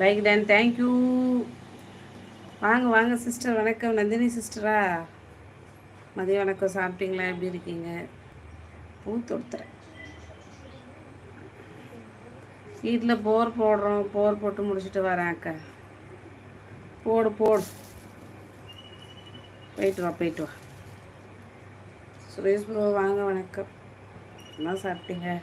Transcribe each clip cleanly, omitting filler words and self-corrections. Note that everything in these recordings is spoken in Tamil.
Like done thank you. வாங்க வாங்க சிஸ்டர். வணக்கம் நந்தினி சிஸ்டரா. மதிய வணக்கம். சாப்பிட்டீங்களா? எப்படி இருக்கீங்க? பூ தொடுத்துறேன். வீட்டில் போர் போடுறோம். போர் போட்டு முடிச்சுட்டு வரேன் அக்கா. போடு போடு. போயிட்டு வா போயிட்டு வா. சுரேஷ் ப்ரோ வாங்க வணக்கம். என்ன சாப்பிட்டீங்க?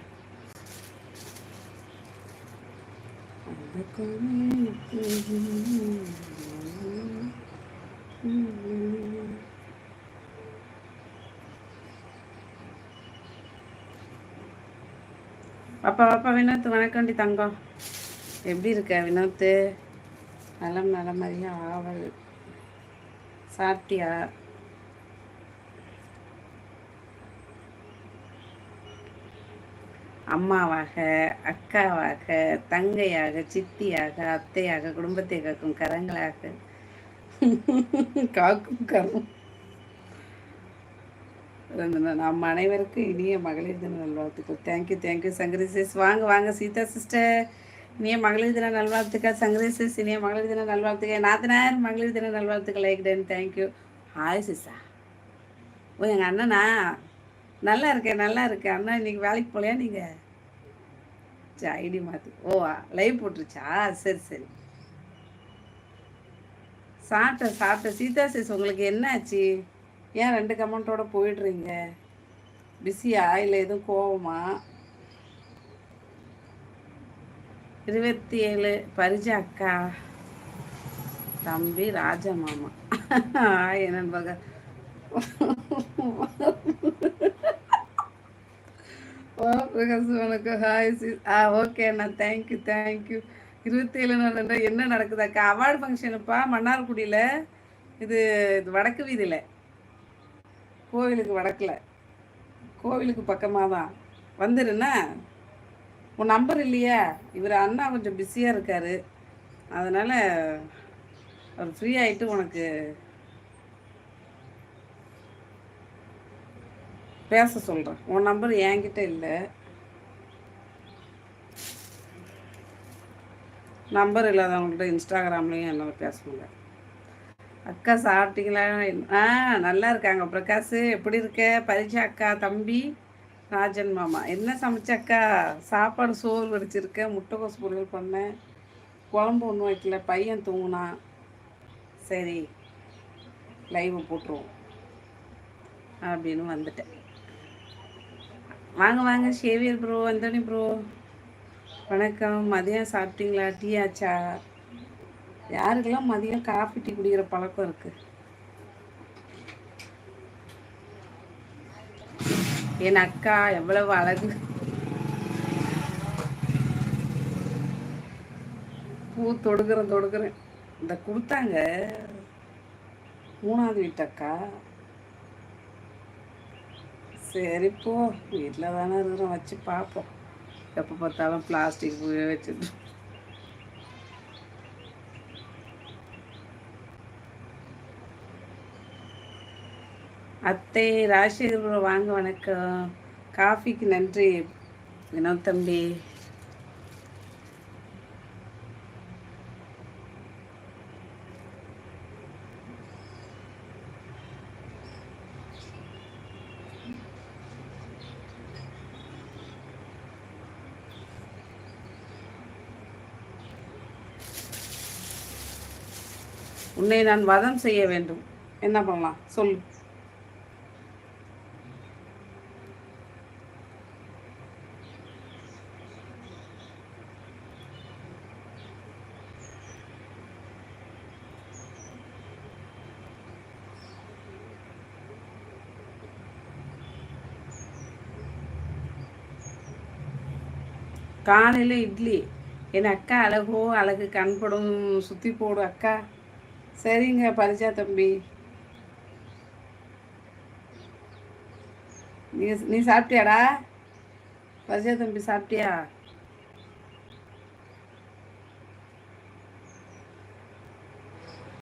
பாப்பா பாப்பா வினோத் வணக்கம்டி தங்கம். எப்படி இருக்க வினோத்து? நலம் நலமறியா ஆவல். சாப்பிட்டியா? அம்மாவாக, அக்காவாக, தங்கையாக, சித்தியாக, அத்தையாக, குடும்பத்தை காக்கும் கரங்களாக காக்கும் கரம். நம்ம அனைவருக்கும் இனிய மகளிர் தின நல்வாழ்த்துக்கள். Thank you thank you Sankari sis. வாங்க வாங்க சீதா சிஸ்டர். இனிய மகளிர் தின நல்வாழ்த்துக்கள். சங்கரி சிஸ் இனிய மகளிர் தின நல்வாழ்த்துக்கள். நாத்தனார் மகளிர் தின நல்வாழ்த்துக்கள். Like done thank you. ஹாய் சிஸ்ஸா. ஓ எங்கள் அண்ணனா? நல்லா இருக்கேன் நல்லா இருக்கேன். அண்ணா இன்னைக்கு வேலைக்கு போகலையா நீங்கள்? சரி ஐடி மாற்றி. ஓ லைவ் போட்டுருச்சா? சரி சரி. சாப்பிட்டேன் சாப்பிட்டேன். சீதா சிஸ் உங்களுக்கு என்ன ஆச்சு? ஏன் 2 கமெண்ட்டோட போயிடுறீங்க? பிஸியா இல்லை எதுவும் கோவமா? 27 பரிஜா அக்கா தம்பி ராஜா மாமா. என்னன்னு பார்க்க வணக்கம். Hi sis. ஓகே அண்ணா தேங்க்யூ தேங்க்யூ. 27 என்ன நடக்குது அக்கா? அவார்டு ஃபங்க்ஷனுப்பா மன்னார்குடியில். இது வடக்கு வீதியில், கோவிலுக்கு வடக்கில், கோவிலுக்கு பக்கமாக தான். வந்துடுண்ணா. உன் நம்பர் இல்லையா? இவர் அண்ணா கொஞ்சம் பிஸியாக இருக்கார். அதனால் அவர் ஃப்ரீ ஆகிட்டு உனக்கு பேச சொல்கிறேன். உன் நம்பர் என்கிட்ட இல்லை. நம்பர் இல்லாதவங்கள்ட்ட இன்ஸ்டாகிராம்லேயும் என்னால் பேச முடியல. அக்கா சாப்பிட்டீங்களா? நல்லா இருக்காங்க. பிரகாஷ் எப்படி இருக்க? பரிச்சா அக்கா தம்பி ராஜன் மாமா. என்ன சமைச்சக்கா? சாப்பாடு சோறு வடிச்சிருக்கேன். முட்டைக்கோஸ் பொரியல் பண்ணேன். குழம்பு ஒன்றும் வைக்கல. பையன் தூங்கினான். சரி லைவ் போட்டுருவோம் அப்படின்னு வந்துட்டேன். வாங்க வாங்க ஷேவியர் ப்ரோ, அந்தோனி ப்ரோ வணக்கம். மதியம் சாப்பிட்டீங்களா? டீ ஆச்சா? யாருக்கெல்லாம் மதியம் காஃபி டீ குடிக்கிற பழக்கம் இருக்குது? என் அக்கா எவ்வளவு அழகு. பூ தொடுக்கிறேன். இந்த கொடுத்தாங்க 3வது வீட்டு அக்கா. சரிப்போ வீட்டில் தானே இருக்கிறோம், வச்சு பார்ப்போம். எப்போ பார்த்தாலும் பிளாஸ்டிக் பூவே வச்சுட்டு. அத்தை ராஜசேகர் வாங்க வணக்கம். காஃபிக்கு நன்றி வினோத் தம்பி. உன்னை நான் வதம் செய்ய வேண்டும். என்ன பண்ணலாம் சொல்லு. காலையில் இட்லி. என் அக்கா அழகோ அழகு கண்படும் சுற்றி போடு அக்கா. சரிங்க பரிச்சா தம்பி. நீ சாப்பிட்டியாடா? பரிச்சா தம்பி சாப்பிட்டியா?